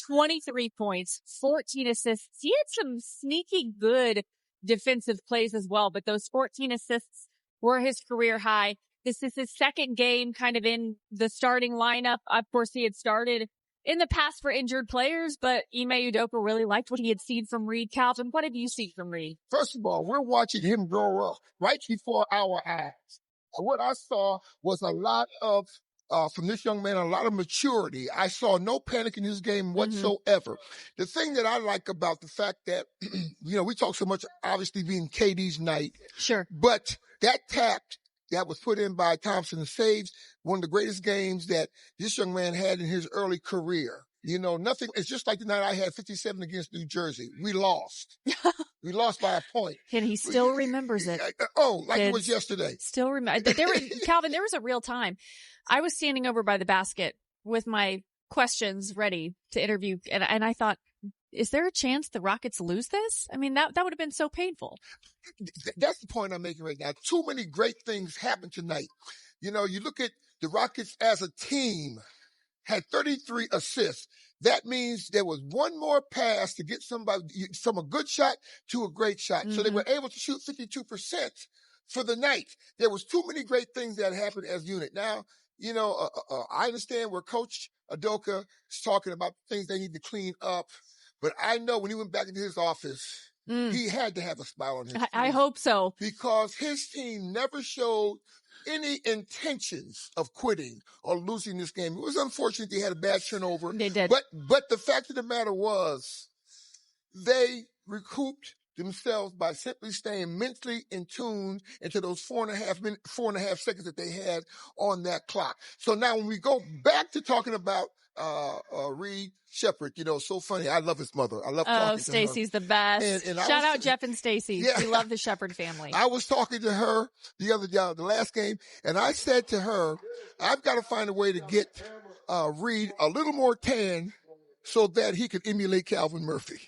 23 points, 14 assists. He had some sneaky good defensive plays as well, but those 14 assists were his career high. This is his second game kind of in the starting lineup. Of course, he had started in the past for injured players, but Ime Udoka really liked what he had seen from Reed. Calvin, what have you seen from Reed? First of all, we're watching him grow up right before our eyes. What I saw was a lot of, from this young man, a lot of maturity. I saw no panic in his game whatsoever. The thing that I like about the fact that, we talk so much, obviously being KD's night. Sure. But that tap that was put in by Thompson saves one of the greatest games that this young man had in his early career. Nothing. It's just like the night I had 57 against New Jersey. We lost. We lost by a point. And he still remembers it. It was yesterday. Still remember. Calvin, there was a real time. I was standing over by the basket with my questions ready to interview. And I thought, is there a chance the Rockets lose this? I mean, that would have been so painful. That's the point I'm making right now. Too many great things happened tonight. You look at the Rockets as a team, had 33 assists. That means there was one more pass to get somebody from a good shot to a great shot. So they were able to shoot 52% for the night. There was too many great things that happened as a unit. Now, I understand where Coach Udoka is talking about things they need to clean up. But I know when he went back into his office, he had to have a smile on his face. I hope so. Because his team never showed any intentions of quitting or losing this game. It was unfortunate they had a bad turnover. They did. But the fact of the matter was they recouped themselves by simply staying mentally in tune into those 4.5 seconds that they had on that clock. So now when we go back to talking about Reed Shepherd, so funny. I love his mother. I love talking to her. Stacey's the best. And Shout out Jeff and Stacey. Yeah. We love the Shepherd family. I was talking to her the last game, and I said to her, I've got to find a way to get Reed a little more tan so that he could emulate Calvin Murphy.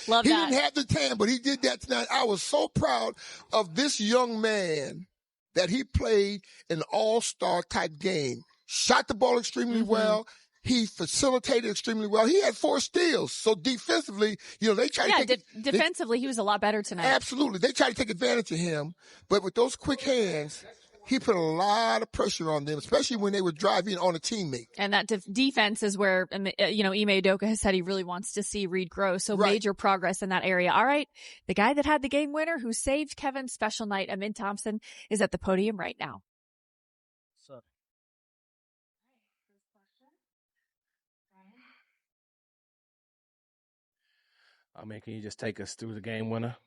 Love he that. Didn't have the tan, but he did that tonight. I was so proud of this young man that he played an all-star type game. Shot the ball extremely well. He facilitated extremely well. He had 4 steals. So defensively, they tried to defensively, he was a lot better tonight. Absolutely. They tried to take advantage of him. But with those quick hands, he put a lot of pressure on them, especially when they were driving on a teammate. And that defense is where, Ime Udoka has said he really wants to see Reed grow. So major progress in that area. All right. The guy that had the game winner who saved Kevin's special night, Amen Thompson, is at the podium right now. Can you just take us through the game winner?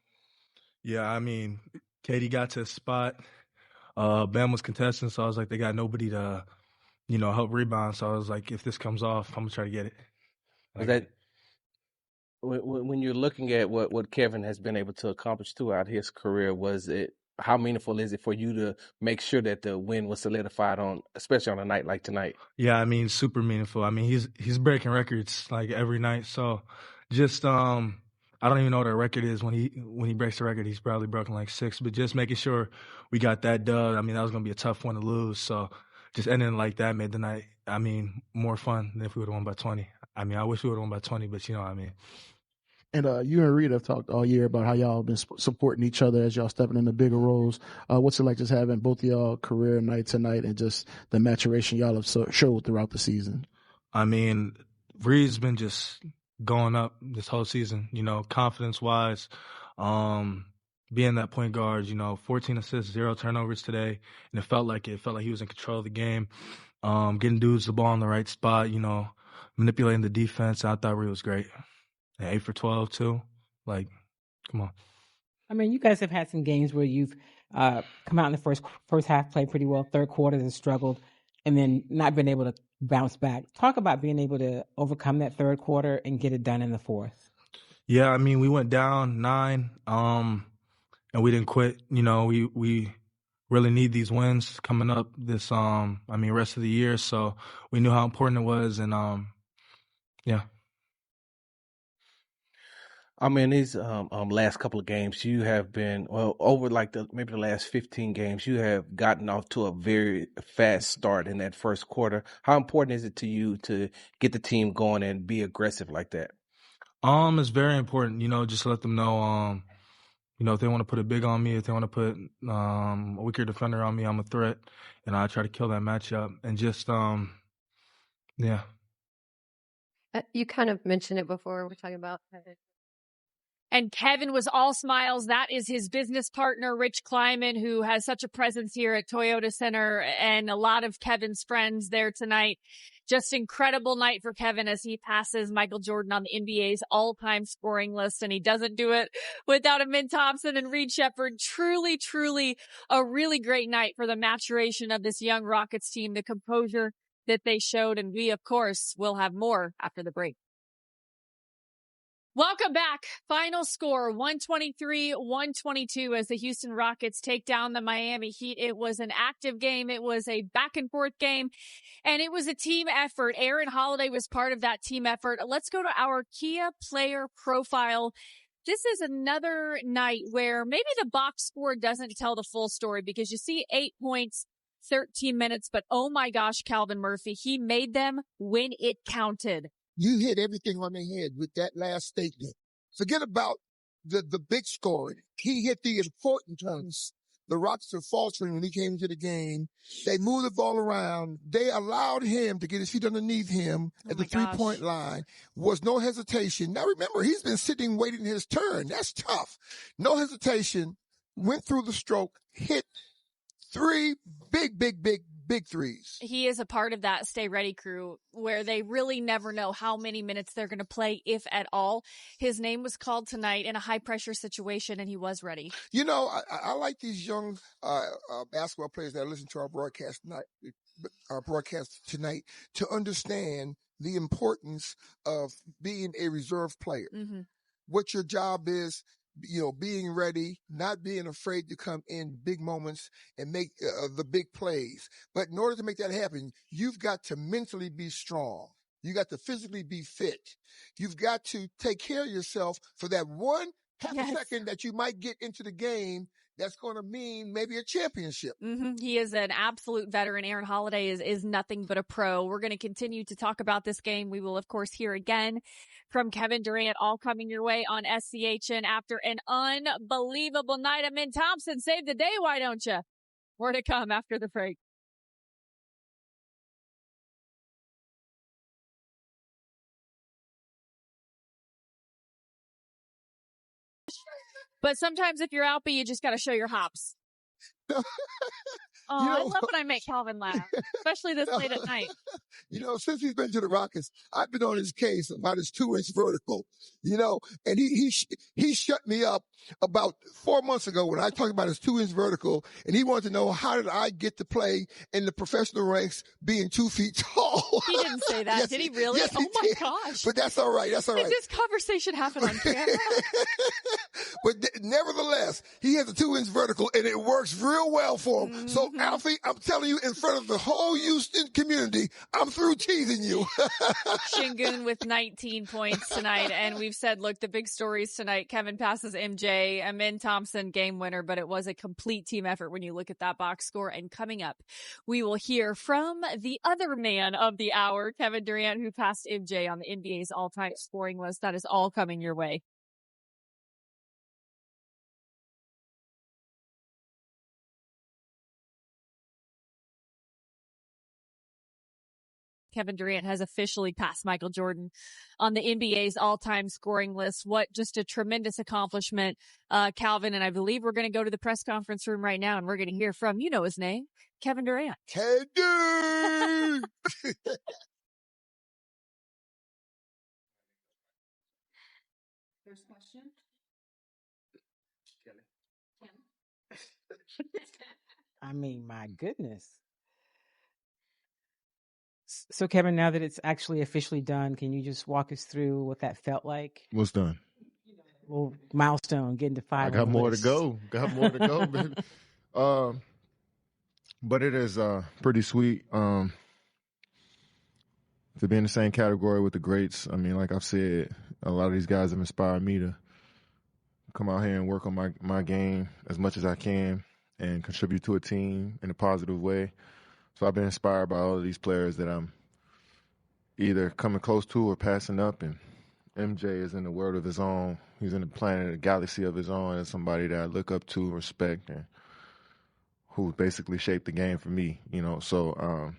Yeah, Katie got to a spot. Bam was contesting, so I was like, they got nobody to, help rebound. So I was like, if this comes off, I'm going to try to get it. When you're looking at what Kevin has been able to accomplish throughout his career, how meaningful is it for you to make sure that the win was solidified especially on a night like tonight? Yeah, super meaningful. He's breaking records like every night. So just, I don't even know what our record is. When he breaks the record, he's probably broken like 6, but just making sure we got that dub. That was going to be a tough one to lose. So just ending like that made the night, more fun than if we would have won by 20. I wish we would have won by 20, but you know what I mean. And you and Reed have talked all year about how y'all been supporting each other as y'all stepping into bigger roles. What's it like just having both of y'all career night tonight and just the maturation y'all have showed throughout the season? Reed's been just going up this whole season, confidence-wise, being that point guard, 14 assists, 0 turnovers today, and it felt like he was in control of the game, getting dudes the ball in the right spot, manipulating the defense. I thought Reed was great. And 8 for 12 too. Come on. You guys have had some games where you've come out in the first half, played pretty well, third quarter has struggled, and then not been able to bounce back. Talk about being able to overcome that third quarter and get it done in the fourth. Yeah, we went down 9, and we didn't quit. We really need these wins coming up this rest of the year. So we knew how important it was, and yeah. I mean, these last couple of games, you have been over like maybe the last 15 games, you have gotten off to a very fast start in that first quarter. How important is it to you to get the team going and be aggressive like that? It's very important, just to let them know, if they want to put it big on me, if they want to put a weaker defender on me, I'm a threat, and I try to kill that matchup. And just, yeah. You kind of mentioned it before. We're talking about And Kevin was all smiles. That is his business partner, Rich Kleiman, who has such a presence here at Toyota Center, and a lot of Kevin's friends there tonight. Just incredible night for Kevin as he passes Michael Jordan on the NBA's all-time scoring list, and he doesn't do it without Amen Thompson and Reed Shepherd. Truly, truly a really great night for the maturation of this young Rockets team, the composure that they showed, and we, of course, will have more after the break. Welcome back. Final score, 123-122 as the Houston Rockets take down the Miami Heat. It was an active game. It was a back and forth game, and it was a team effort. Aaron Holiday was part of that team effort. Let's go to our Kia player profile. This is another night where maybe the box score doesn't tell the full story because you see 8 points, 13 minutes, but oh my gosh, Calvin Murphy, he made them when it counted. You hit everything on the head with that last statement. Forget about the big scoring. He hit the important terms. The Rockets were faltering when he came into the game. They moved the ball around. They allowed him to get his feet underneath him at the three-point line. Was no hesitation. Now remember, he's been sitting waiting his turn. That's tough. No hesitation. Went through the stroke, hit 3 big threes. He is a part of that Stay Ready crew where they really never know how many minutes they're going to play, if at all. His name was called tonight in a high-pressure situation, and he was ready. I like these young basketball players that listen to our broadcast tonight to understand the importance of being a reserve player. Mm-hmm. What your job is, being ready, not being afraid to come in big moments and make the big plays. But in order to make that happen, you've got to mentally be strong. You got to physically be fit. You've got to take care of yourself for that half a second that you might get into the game. That's going to mean maybe a championship. Mm-hmm. He is an absolute veteran. Aaron Holiday is nothing but a pro. We're going to continue to talk about this game. We will, of course, hear again from Kevin Durant, all coming your way on SCHN after an unbelievable night. Amen Thompson, save the day, why don't you? More to come after the break. But sometimes if you're Alpy, you just got to show your hops. I love when I make Calvin laugh, especially this late at night. Since he's been to the Rockets, I've been on his case about his 2-inch vertical, and he shut me up about 4 months ago when I talked about his 2-inch vertical, and he wanted to know how did I get to play in the professional ranks being 2 feet tall. He didn't say that, yes, did he really? Yes, oh my gosh. But that's all right. That's all right. Did this conversation happen on camera? But nevertheless, he has a 2-inch vertical, and it works real well for him. Mm-hmm. So, Alfie, I'm telling you in front of the whole Houston community, I'm through teasing you. Şengün with 19 points tonight. And we've said, look, the big stories tonight. Kevin passes MJ, Amen Thompson game winner, but it was a complete team effort when you look at that box score. And coming up, we will hear from the other man of the hour, Kevin Durant, who passed MJ on the NBA's all-time scoring list. That is all coming your way. Kevin Durant has officially passed Michael Jordan on the NBA's all-time scoring list. What just a tremendous accomplishment, Calvin. And I believe we're going to go to the press conference room right now, and we're going to hear from, his name, Kevin Durant. KD! First question. I mean, my goodness. So, Kevin, now that it's actually officially done, can you just walk us through what that felt like? What's done? Well, milestone, getting to 5. I got more to go. Baby. But it is pretty sweet to be in the same category with the greats. I mean, like I've said, a lot of these guys have inspired me to come out here and work on my game as much as I can and contribute to a team in a positive way. So I've been inspired by all of these players that I'm either coming close to or passing up. And MJ is in the world of his own. He's in a planet, a galaxy of his own, as somebody that I look up to, respect, and who basically shaped the game for me, you know. So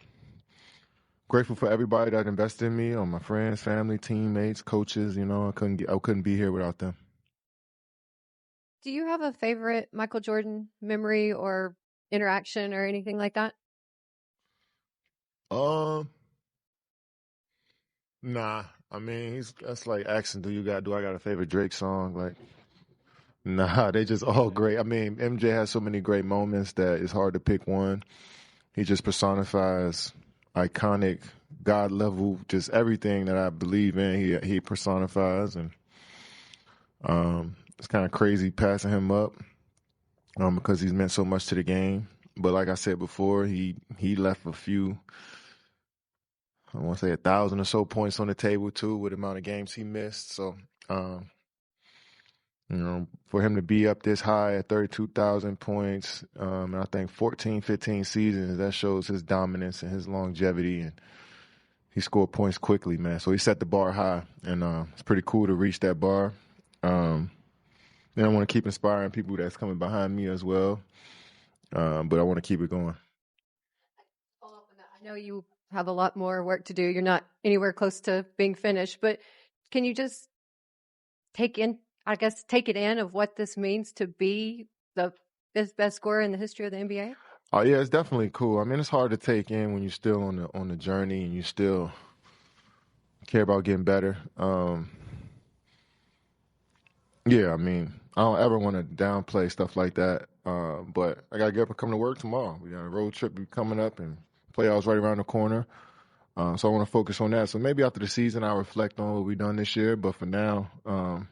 grateful for everybody that invested in me, on my friends, family, teammates, coaches. You know, I couldn't be here without them. Do you have a favorite Michael Jordan memory or interaction or anything like that? Nah. I mean, that's like asking, do I got a favorite Drake song? Like, nah, they just all great. I mean, MJ has so many great moments that it's hard to pick one. He just personifies iconic, God level, just everything that I believe in. He personifies, and it's kind of crazy passing him up because he's meant so much to the game. But like I said before, he left a few, I want to say 1,000 or so points on the table too, with the amount of games he missed. So, you know, for him to be up this high at 32,000 points, and I think 14, 15 seasons, that shows his dominance and his longevity. And he scored points quickly, man. So he set the bar high, and it's pretty cool to reach that bar. Then I want to keep inspiring people that's coming behind me as well, but I want to keep it going. I know you have a lot more work to do. You're not anywhere close to being finished, but can you just take it in of what this means to be the best scorer in the history of the NBA? Oh yeah, it's definitely cool. I mean, it's hard to take in when you're still on the journey and you still care about getting better. Yeah, I mean, I don't ever want to downplay stuff like that. But I gotta get up and come to work tomorrow. We got a road trip coming up and playoffs right around the corner. So I want to focus on that. So maybe after the season, I'll reflect on what we've done this year. But for now,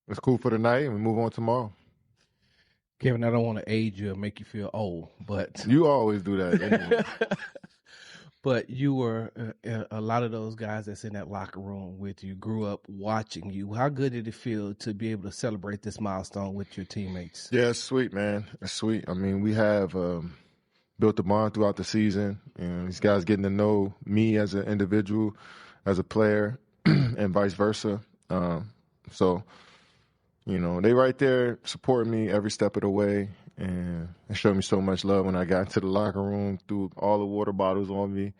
it's cool for tonight, and we move on tomorrow. Kevin, I don't want to age you or make you feel old, but You always do that. Anyway. But you were a lot of those guys that's in that locker room with you, grew up watching you. How good did it feel to be able to celebrate this milestone with your teammates? Yeah, it's sweet, man. It's sweet. I mean, we have built a bond throughout the season, and these guys getting to know me as an individual, as a player, and vice versa. So, you know, they right there supporting me every step of the way, and they showed me so much love when I got into the locker room, threw all the water bottles on me.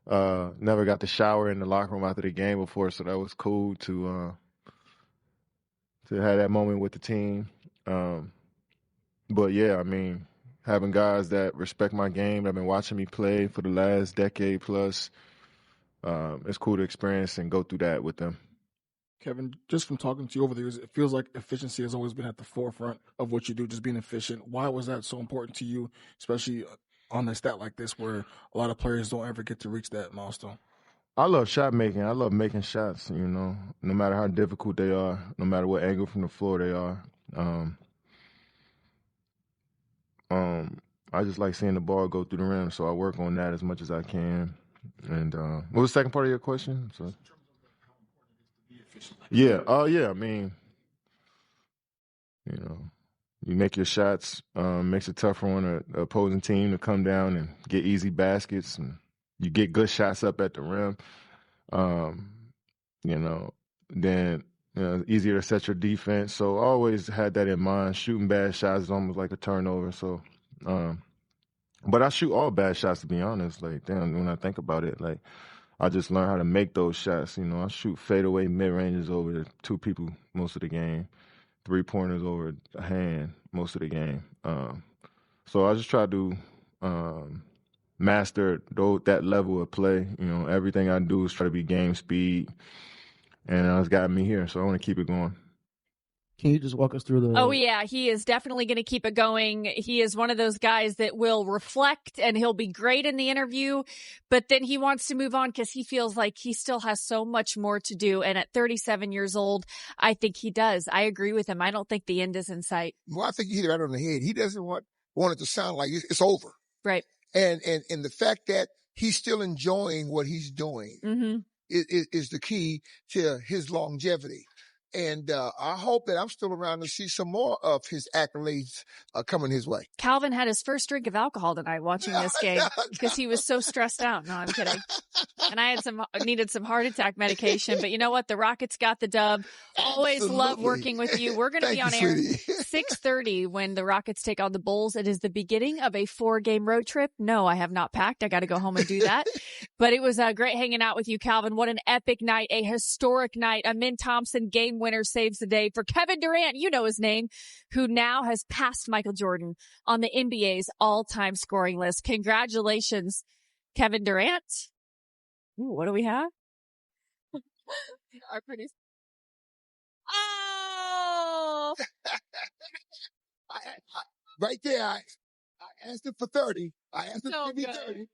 Never got to shower in the locker room after the game before, so that was cool to have that moment with the team. But yeah, I mean, having guys that respect my game, that have been watching me play for the last decade plus, it's cool to experience and go through that with them. Kevin, just from talking to you over the years, it feels like efficiency has always been at the forefront of what you do, just being efficient. Why was that so important to you, especially on a stat like this where a lot of players don't ever get to reach that milestone? I love shot making. I love making shots, you know, no matter how difficult they are, no matter what angle from the floor they are. I just like seeing the ball go through the rim, so I work on that as much as I can. And what was the second part of your question? So, yeah. Oh, yeah. I mean, you know, you make your shots, makes it tougher on an opposing team to come down and get easy baskets, and you get good shots up at the rim. You know, then it's easier to set your defense. So I always had that in mind. Shooting bad shots is almost like a turnover. So, but I shoot all bad shots, to be honest. Like, damn, when I think about it, like, I just learned how to make those shots. You know, I shoot fadeaway mid-ranges over two people most of the game, three-pointers over a hand most of the game. So I just try to master that level of play. You know, everything I do is try to be game speed, and it's got me here. So I want to keep it going. Can you just walk us through the... Oh, yeah, he is definitely going to keep it going. He is one of those guys that will reflect, and he'll be great in the interview, but then he wants to move on because he feels like he still has so much more to do. And at 37 years old, I think he does. I agree with him. I don't think the end is in sight. Well, I think you hit it right on the head. He doesn't want it to sound like it's over. Right. And the fact that he's still enjoying what he's doing is the key to his longevity. And I hope that I'm still around to see some more of his accolades coming his way. Calvin had his first drink of alcohol tonight watching this game because he was so stressed out. No, I'm kidding. And I needed some heart attack medication, but you know what? The Rockets got the dub. Always love working with you. We're going to be on air 6:30 when the Rockets take on the Bulls. It is the beginning of a 4-game road trip. No, I have not packed. I got to go home and do that. But it was great hanging out with you, Calvin. What an epic night, a historic night. Amen Thompson, game winner, saves the day for Kevin Durant. You know his name, who now has passed Michael Jordan on the NBA's all-time scoring list. Congratulations, Kevin Durant. Ooh, what do we have? Our producer. Oh! Right there, I asked him for 30. I asked him to give me 30.